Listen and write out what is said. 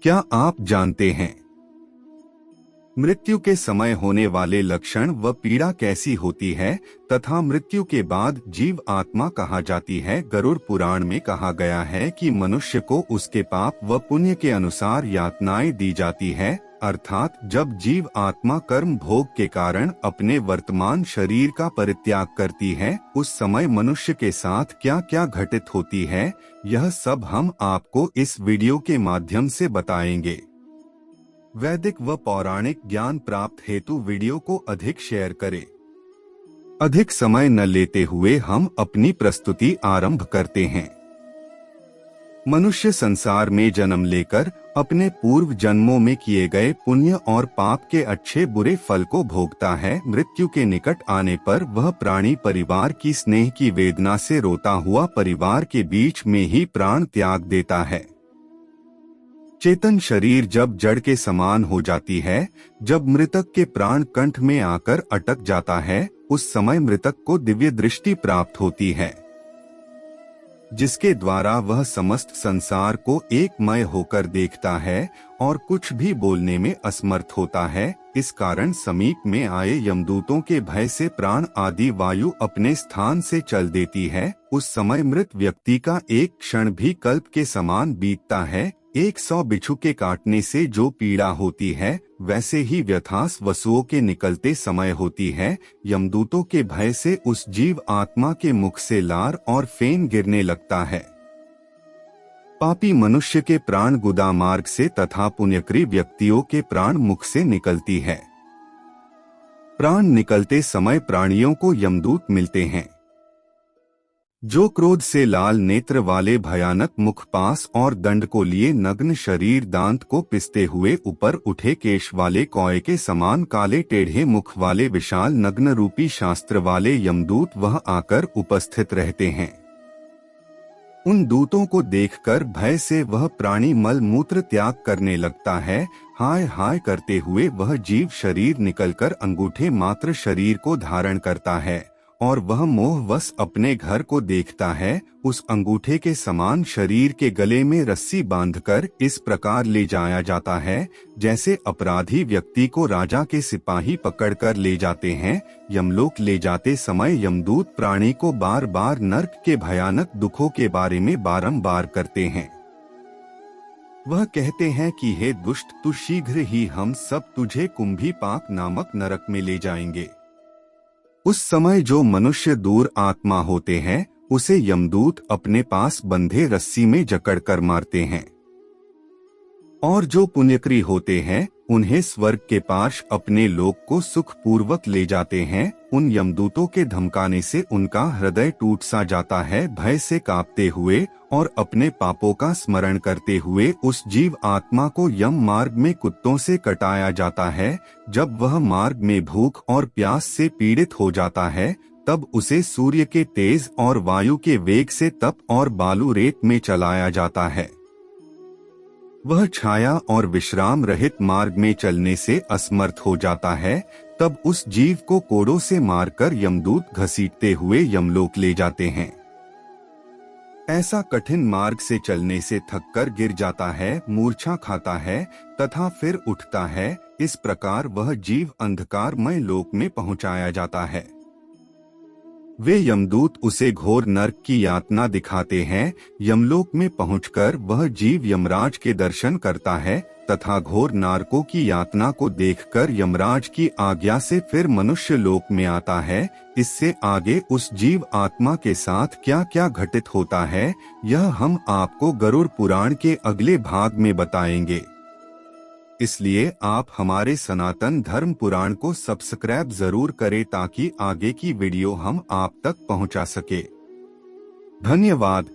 क्या आप जानते हैं मृत्यु के समय होने वाले लक्षण व पीड़ा कैसी होती है तथा मृत्यु के बाद जीव आत्मा कहा जाती है? गरुड़ पुराण में कहा गया है कि मनुष्य को उसके पाप व पुण्य के अनुसार यातनाएं दी जाती है, अर्थात जब जीव आत्मा कर्म भोग के कारण अपने वर्तमान शरीर का परित्याग करती है, उस समय मनुष्य के साथ क्या क्या घटित होती है, यह सब हम आपको इस वीडियो के माध्यम से बताएंगे। वैदिक व पौराणिक ज्ञान प्राप्त हेतु वीडियो को अधिक शेयर करें। अधिक समय न लेते हुए हम अपनी प्रस्तुति आरंभ करते हैं। मनुष्य संसार में जन्म लेकर अपने पूर्व जन्मों में किए गए पुण्य और पाप के अच्छे बुरे फल को भोगता है। मृत्यु के निकट आने पर वह प्राणी परिवार की स्नेह की वेदना से रोता हुआ परिवार के बीच में ही प्राण त्याग देता है। चेतन शरीर जब जड़ के समान हो जाती है, जब मृतक के प्राण कंठ में आकर अटक जाता है, उस समय मृतक को दिव्य दृष्टि प्राप्त होती है, जिसके द्वारा वह समस्त संसार को एकमय होकर देखता है और कुछ भी बोलने में असमर्थ होता है। इस कारण समीप में आए यमदूतों के भय से प्राण आदि वायु अपने स्थान से चल देती है। उस समय मृत व्यक्ति का एक क्षण भी कल्प के समान बीतता है। 100 बिच्छू के काटने से जो पीड़ा होती है, वैसे ही व्यथास वसुओं के निकलते समय होती है। यमदूतों के भय से उस जीव आत्मा के मुख से लार और फेन गिरने लगता है। पापी मनुष्य के प्राण गुदा मार्ग से तथा पुण्यकारी व्यक्तियों के प्राण मुख से निकलती है। प्राण निकलते समय प्राणियों को यमदूत मिलते हैं, जो क्रोध से लाल नेत्र वाले भयानक मुख पास और दंड को लिए नग्न शरीर दांत को पिसते हुए ऊपर उठे केश वाले कौए के समान काले टेढ़े मुख वाले विशाल नग्न रूपी शास्त्र वाले यमदूत वह आकर उपस्थित रहते हैं। उन दूतों को देखकर भय से वह प्राणी मल मूत्र त्याग करने लगता है। हाय हाय करते हुए वह जीव शरीर निकलकर अंगूठे मात्र शरीर को धारण करता है और वह मोहवश अपने घर को देखता है। उस अंगूठे के समान शरीर के गले में रस्सी बांधकर इस प्रकार ले जाया जाता है जैसे अपराधी व्यक्ति को राजा के सिपाही पकड़कर ले जाते हैं। यमलोक ले जाते समय यमदूत प्राणी को बार बार नरक के भयानक दुखों के बारे में बारंबार करते हैं। वह कहते हैं कि हे दुष्ट, तू शीघ्र ही हम सब तुझे कुंभीपाक नामक नरक में ले जाएंगे। उस समय जो मनुष्य दूर आत्मा होते हैं, उसे यमदूत अपने पास बंधे रस्सी में जकड़कर मारते हैं, और जो पुण्यकारी होते हैं उन्हें स्वर्ग के पाश अपने लोक को सुख पूर्वक ले जाते हैं। उन यमदूतों के धमकाने से उनका हृदय टूट सा जाता है। भय से कांपते हुए और अपने पापों का स्मरण करते हुए उस जीव आत्मा को यम मार्ग में कुत्तों से कटाया जाता है। जब वह मार्ग में भूख और प्यास से पीड़ित हो जाता है, तब उसे सूर्य के तेज और वायु के वेग से तप और बालू रेत में चलाया जाता है। वह छाया और विश्राम रहित मार्ग में चलने से असमर्थ हो जाता है। तब उस जीव को कोड़ों से मारकर यमदूत घसीटते हुए यमलोक ले जाते हैं। ऐसा कठिन मार्ग से चलने से थककर गिर जाता है, मूर्छा खाता है तथा फिर उठता है। इस प्रकार वह जीव अंधकारमय लोक में पहुंचाया जाता है। वे यमदूत उसे घोर नरक की यातना दिखाते हैं। यमलोक में पहुंचकर वह जीव यमराज के दर्शन करता है तथा घोर नरकों की यातना को देखकर यमराज की आज्ञा से फिर मनुष्य लोक में आता है। इससे आगे उस जीव आत्मा के साथ क्या क्या घटित होता है, यह हम आपको गरुड़ पुराण के अगले भाग में बताएंगे। इसलिए आप हमारे सनातन धर्म पुराण को सब्सक्राइब जरूर करें ताकि आगे की वीडियो हम आप तक पहुंचा सके। धन्यवाद।